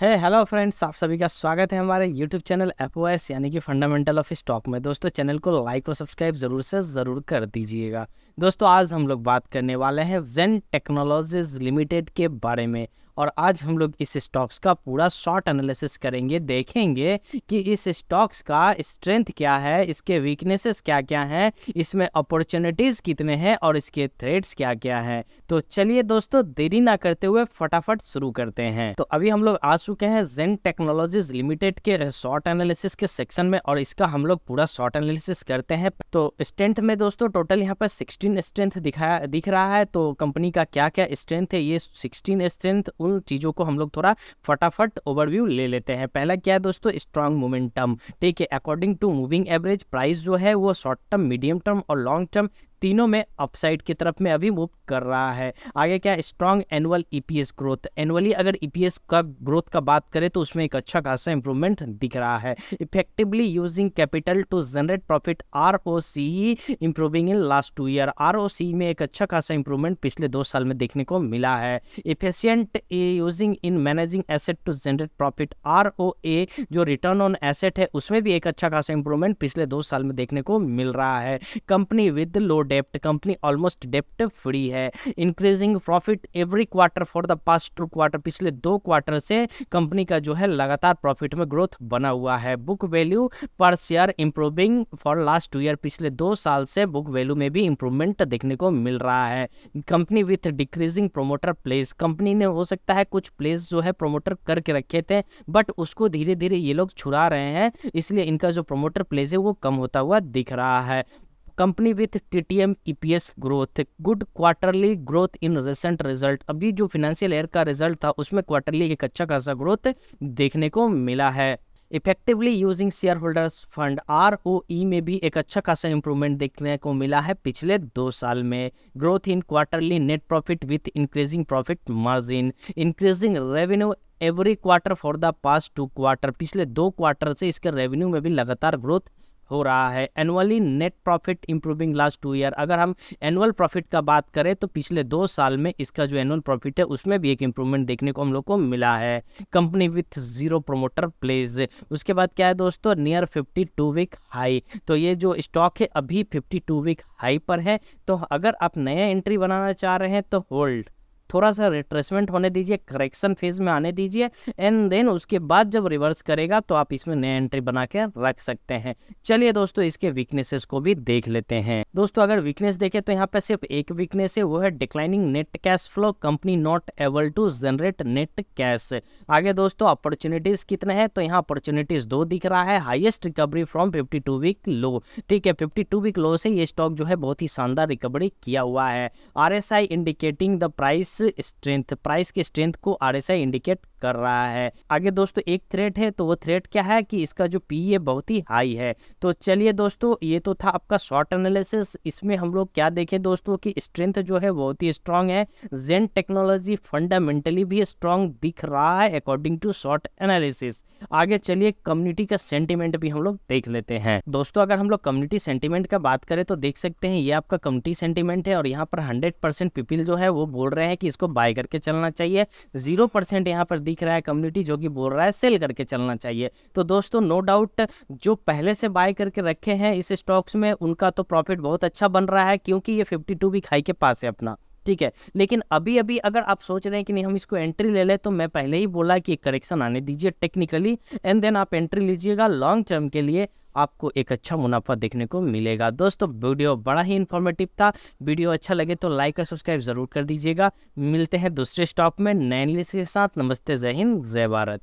Hello friends, आप सभी का स्वागत है हमारे यूट्यूब चैनल एफओएस यानी कि फंडामेंटल ऑफ स्टॉक में। दोस्तों, चैनल को लाइक और सब्सक्राइब ज़रूर कर दीजिएगा। दोस्तों, आज हम लोग बात करने वाले हैं जेन टेक्नोलॉजीज लिमिटेड के बारे में, और आज हम लोग इस स्टॉक्स का पूरा शॉर्ट एनालिसिस करेंगे। देखेंगे कि इस स्टॉक्स का स्ट्रेंथ क्या है, इसके वीकनेसेस क्या क्या हैं, इसमें अपॉर्चुनिटीज़ कितने हैं और इसके थ्रेट्स क्या क्या हैं। तो चलिए दोस्तों, देरी ना करते हुए फटाफट शुरू करते हैं। तो अभी हम लोग आ चुके हैं जेन टेक्नोलॉजीज लिमिटेड के शॉर्ट एनालिसिस के सेक्शन में, और इसका हम लोग पूरा शॉर्ट एनालिसिस करते हैं। तो स्ट्रेंथ में दोस्तों टोटल यहाँ पर 16 स्ट्रेंथ दिख रहा है। तो कंपनी का क्या क्या स्ट्रेंथ है, ये 16 स्ट्रेंथ, उन चीज़ों को हम लोग थोड़ा फटाफट ओवरव्यू ले लेते हैं। पहला क्या है दोस्तों, स्ट्रॉन्ग मोमेंटम। ठीक है, according to moving average price जो है वो शॉर्ट टर्म, मीडियम टर्म और लॉन्ग टर्म तीनों में अपसाइड की तरफ में अभी मूव कर रहा है। आगे क्या, strong annual EPS growth. Annually अगर ईपीएस का ग्रोथ का बात करें तो उसमें एक अच्छा खासा इंप्रूवमेंट दिख रहा है। Effectively using capital to generate profit, ROC improving in last 2 year. ROC में एक अच्छा खासा इंप्रूवमेंट पिछले 2 साल में देखने को मिला है। Efficient using in managing asset to generate profit, ROA जो रिटर्न ऑन एसेट है उसमें भी एक अच्छा खासा इंप्रूवमेंट पिछले 2 साल में देखने को मिल रहा है। कंपनी विद लो डेप्ट, कंपनी ऑलमोस्ट डेप्ट फ्री है। Increasing profit every quarter for the past 2 quarter, पिछले 2 क्वार्टर से कंपनी का जो है लगातार प्रॉफिट में ग्रोथ बना हुआ है। बुक वैल्यू पर share improving for last 2 year, पिछले 2 साल से बुक वैल्यू में भी इंप्रूवमेंट देखने को मिल रहा है। Company with decreasing promoter place, company ने हो सकता है कुछ प्लेस जो है प्रोमोटर करके रखे थे, बट उसको धीरे धीरे ये लोग छुड़ा रहे हैं, इसलिए इनका जो प्रोमोटर प्लेस है वो कम होता हुआ दिख रहा है। Company with TTM EPS growth, good quarterly growth in recent result. अभी जो फाइनेंशियल ईयर का रिजल्ट था उसमें क्वार्टरली एक अच्छा खासा ग्रोथ देखने को मिला है। Effectively using share holders fund, ROE में भी एक अच्छा खासा इंप्रूवमेंट देखने को मिला है पिछले 2 साल में। Growth in quarterly net profit with increasing profit margin, increasing revenue every quarter for the past 2 quarter, पिछले 2 क्वार्टर से इसके रेवेन्यू में भी लगातार ग्रोथ हो रहा है। Annually net profit improving last 2 year, अगर हम एनुअल प्रॉफिट का बात करें तो पिछले 2 साल में इसका जो एनुअल प्रॉफिट है उसमें भी एक इंप्रूवमेंट देखने को हम लोग को मिला है। Company with 0 promoter place. उसके बाद क्या है दोस्तों, नियर 52 वीक हाई। तो ये जो स्टॉक है अभी 52 वीक हाई पर है। तो अगर आप नया एंट्री बनाना चाह रहे हैं तो होल्ड, थोड़ा सा रिट्रेसमेंट होने दीजिए, करेक्शन फेज में आने दीजिए, एंड देन उसके बाद जब रिवर्स करेगा तो आप इसमें नया एंट्री बना के रख सकते हैं। चलिए दोस्तों, इसके वीकनेसेस को भी देख लेते हैं। दोस्तों, अगर वीकनेस देखें तो यहाँ पे सिर्फ एक वीकनेस है, वो है declining net cash flow, company not able to generate net cash. आगे दोस्तों, अपॉर्चुनिटीज कितने हैं, तो यहाँ अपॉर्चुनिटीज 2 दिख रहा है। Highest recovery from 52 week low. ठीक है, 52 वीक लो से ये स्टॉक जो है बहुत ही शानदार रिकवरी किया हुआ है। RSI indicating the price strength, price की स्ट्रेंथ को आरएसआई इंडिकेट कर रहा है। आगे दोस्तों एक थ्रेट है, तो वो थ्रेट क्या है कि इसका जो पीई है बहुत ही हाई है। तो चलिए दोस्तों, ये तो था आपका शॉर्ट एनालिसिस। इसमें हम लोग क्या देखें दोस्तों कि स्ट्रेंथ जो है बहुत ही स्ट्रांग है। जेन टेक्नोलॉजी फंडामेंटली भी स्ट्रांग दिख रहा है अकॉर्डिंग टू शॉर्ट एनालिसिस। आगे चलिए कम्युनिटी का सेंटिमेंट भी हम लोग देख लेते हैं। दोस्तों, अगर हम लोग कम्युनिटी सेंटिमेंट का बात करें तो देख सकते हैं ये आपका कम्युनिटी सेंटिमेंट है, और यहाँ पर 100% पीपल जो है वो बोल रहे हैं कि इसको बाय करके चलना चाहिए। 0% यहाँ पर दिख रहा है कम्युनिटी जो कि बोल रहा है सेल करके चलना चाहिए। तो दोस्तों, नो डाउट जो पहले से बाय करके रखे हैं इस स्टॉक्स में उनका तो प्रॉफिट बहुत अच्छा बन रहा है, क्योंकि ये 52 वीक हाई के पास है अपना। ठीक है, लेकिन अभी अभी अगर आप सोच रहे हैं कि नहीं हम इसको एंट्री ले लें, तो मैं पहले ही बोला कि करेक्शन आने दीजिए टेक्निकली, एंड देन आप एंट्री लीजिएगा। लॉन्ग टर्म के लिए आपको एक अच्छा मुनाफा देखने को मिलेगा। दोस्तों, वीडियो बड़ा ही इन्फॉर्मेटिव था। वीडियो अच्छा लगे तो लाइक और सब्सक्राइब जरूर कर दीजिएगा। मिलते हैं दूसरे स्टॉक में नए एनालिसिस के साथ। नमस्ते, जय हिंद, जय भारत।